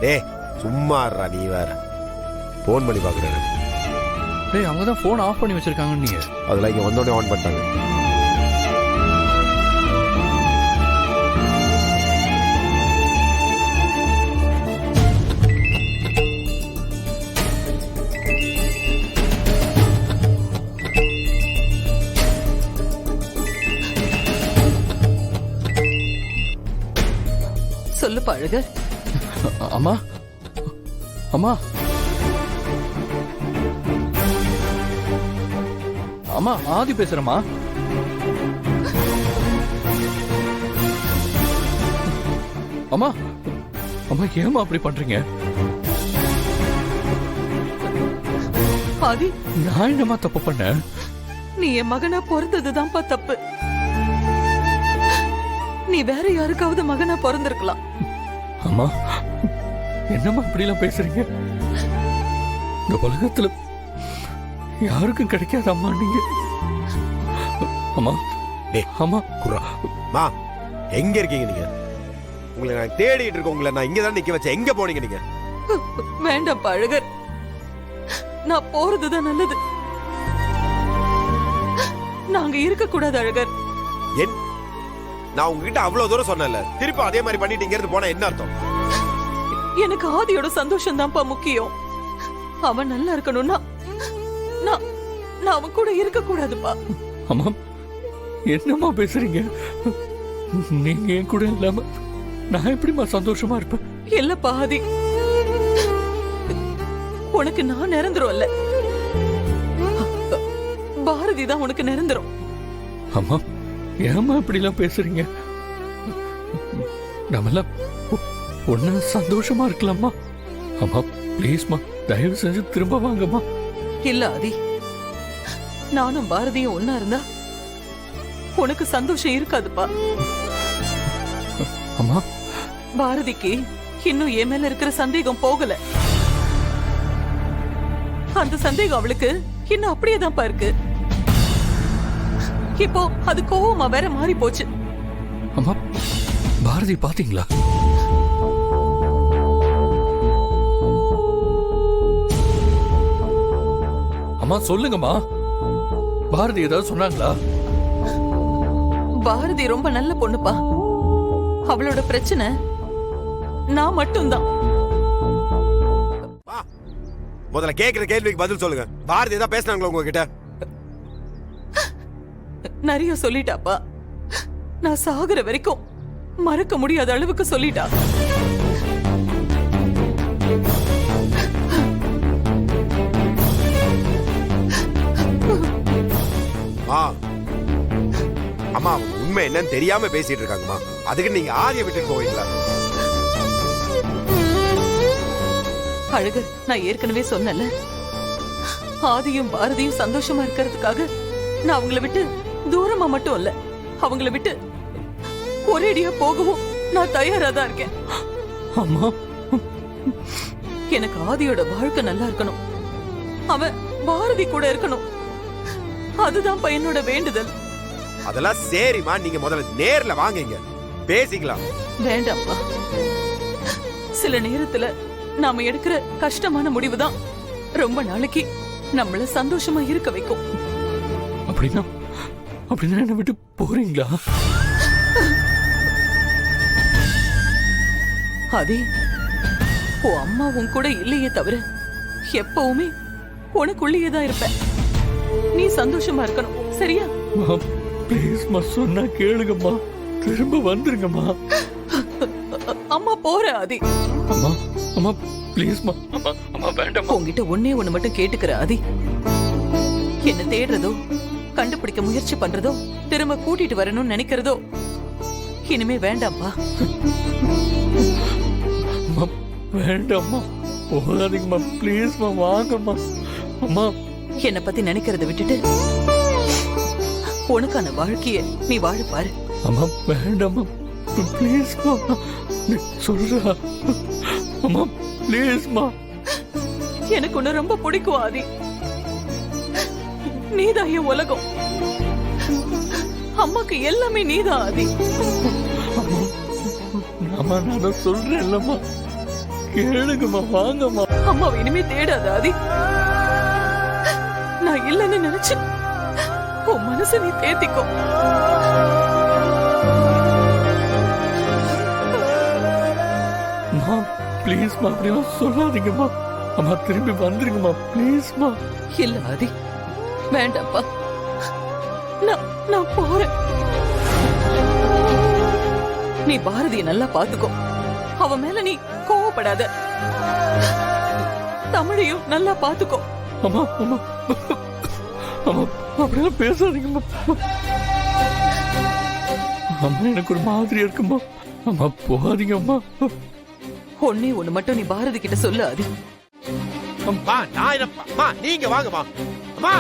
டேய் சும்மா இருடா நீ வேற. ஃபோன் பண்ணி பார்க்குறேன். டேய் அவங்க தான் ஃபோன் ஆஃப் பண்ணி வச்சிருக்காங்கன்னு நீங்க. அதெல்லாம் இங்கே வந்தோடனே ஆன் பண்ணிட்டாங்க. சொல்லு அழகர். அம்மா அம்மா அம்மா ஆதி பேசுறமா. அம்மா அம்மா ஏமா அப்படி பண்றீங்க? ஆதி நான் என்னமா தப்பு பண்ணேன்? நீ என் மகனா பிறந்ததுதான்ப்பா தப்பு. நீ வேற யாருக்காவது மகனா பிறந்திருக்கலாம். அம்மா என்னம்மா இப்படி எல்லாம் பேசுறீங்க? இந்த உலகத்துல யாருக்கும் கிடைக்காத அம்மா நீங்க. அம்மா அம்மா குரா எங்க இருக்கீங்க நீங்க? உங்களை நான் தேடிட்டு இருக்கேன். உங்களை நான் இங்க தான் நிக்க வச்சேன். எங்க போனீங்க நீங்க? வேண்டாம் அழகர், நான் போறதுதான் நல்லது. நாங்க இருக்க கூடாது அழகர். நான் உங்ககிட்ட அவ்வளவு தூரம் சொன்னேன்ல, திருப்பி அதே மாதிரி பண்ணிட்டு இங்க இருந்து போனா என்ன அர்த்தம்? எனக்கு ஆதியோட சந்தோஷம் தான்ப்பா முக்கியம். அவன் நல்லா இருக்கணும்னா நான் அவன் கூட இருக்க கூடாதுப்பா. அம்மா என்னம்மா பேசுறீங்க? நீங்க என் கூட இல்லாம நான் எப்படிமா சந்தோஷமா இருப்பேன்? இல்லப்பா ஆதி, உனக்கு நான் நிரந்தரம் இல்ல, பாரதி தான் உனக்கு நிரந்தரம். அம்மா ஏமா இப்படி எல்லாம் பேசுறீங்க? நம்மெல்லாம் ஒன்னு சந்தோஷமா இருக்கலாமா? அம்மா பிளீஸ்மா தயவு செஞ்சு திரும்ப வாங்கம்மா. இல்ல ஆதி, நானும் பாரதியும் ஒன்னா இருந்தா உனக்கு சந்தோஷம் இருக்காதுப்பா. அம்மா பாரதிக்கு இன்னும் என் மேல இருக்கிற சந்தேகம் போகல. அந்த சந்தேகம் அவளுக்கு இன்னும் அப்படியேதான்ப்பா இருக்கு. இப்போ அது கோவமா வேற மாறி போச்சு. அம்மா பாரதி பாத்தீங்களா? அம்மா சொல்லுங்கம்மா, பாரதி ஏதாவது சொன்னாங்களா? பாரதி ரொம்ப நல்ல பொண்ணுப்பா. அவளோட பிரச்சனை நான் மட்டும்தான். முதல்ல கேக்குற கேள்விக்கு பதில் சொல்லுங்க. பாரதி ஏதாவது பேசினாங்களா உங்ககிட்ட? நிறைய சொல்லிட்டாப்பா. நான் சாகுற வரைக்கும் மறக்க முடியாத அளவுக்கு சொல்லிட்டா. அம்மா உண்மை என்னன்னு தெரியாம பேசிட்டு இருக்காங்கம்மா. அதுக்கு நீங்க ஆதியை விட்டுட்டு போவீங்களா? அழகர், நான் ஏற்கனவே சொன்னல, ஆதியும் பாரதியும் சந்தோஷமா இருக்கிறதுக்காக நான் அவங்கள விட்டு தூரமா மட்டும் இல்ல, அவங்கள விட்டு ஒரேடியா போகவும் நான் தயாரா தான் இருக்கேன். அம்மா எனக்கு ஆதியோட வாழ்க்கை நல்லா இருக்கணும், அவன் பாரதி கூட இருக்கணும். அதுதான் பையனோட வேண்டுதல். அதெல்லாம் சரிம்மா, நீங்க முதல்ல நேர்ல வாங்க, பேசிக்கலாம். வேண்டாம்ப்பா, சில நேரத்துல நாம எடுக்கிற கஷ்டமான முடிவுதான் ரொம்ப நாளைக்கு நம்மள சந்தோஷமா இருக்க வைக்கும். அப்படின்னா என்ன விட்டு போறீங்களா? அதே உன் அம்மா உன் கூட இல்லையே தவிர எப்பவுமே உனக்குள்ளேயே தான் இருப்பேன். நீ சந்தோஷமா இருக்கணும், சரியா? ப்ளீஸ்மா சொன்னா கேளுங்கம்மா, திரும்ப வந்துருங்கம்மா. அம்மா போற ஆதி. அம்மா அம்மா ப்ளீஸ்மா. அம்மா அம்மா வேண்டாம். உன்கிட்ட ஒன்னே ஒண்ணு மட்டும் கேட்டுக்கிற ஆதி, என்ன தேடுறதோ கண்டுபிடிக்க முயற்சி பண்றதோ திரும்ப கூட்டிட்டு வரணும்னு நினைக்கிறதோ இனிமே வேண்டாம்ப்பா. வேண்டாம்மா, போகாதீங்கம்மா, ப்ளீஸ்மா, வாங்கம்மா. அம்மா என்னை பத்தி நினைக்கிறத விட்டுட்டு உனக்கான வாழ்க்கைய நீ வாழ பாரு. அம்மா வேண்டாம்மா, ப்ளீஸ்மா, சொல்றா. அம்மா ப்ளீஸ்மா. எனக்கு உன்னை ரொம்ப பிடிக்கும் ஆதி, நீதான் என் உலகம். அம்மாக்கு எல்லாமே நீதான் ஆதி. அம்மா நான் சொல்றேன் இல்லம்மா, கேளுங்கம்மா, வாங்கம்மா. அம்மாவை இனிமே தேடாத ஆதி. நான் இல்லைன்னு நினைச்சு உன் மனசை நீ தேத்திக்கோ. அம்மா ப்ளீஸ்மா, அப்படிலாம் சொல்லாதீங்கம்மா. அம்மா திரும்பி வந்துருங்கம்மா ப்ளீஸ்மா. இல்ல ஆதி, வேண்டாப்பா. நான் போறேன். நீ பாரதியை நல்லா பாத்துக்கோ. அவ மேல நீ கோவப்படாத. தமிழையும் நல்லா பாத்துக்கோ. அம்மா அம்மா அம்மா அப்படியெல்லாம் பேசாதீங்கம்மா. அம்மா எனக்கு ஒரு மாதிரியா இருக்குமா. அம்மா போகாதீங்க அம்மா. ஒண்ணே ஒண்ணு மட்டும் நீ பாரதி கிட்ட சொல்லு ஆதி. அம்மா நான் என்னப்பா, அம்மா நீங்க வாங்கம்மா. அம்மா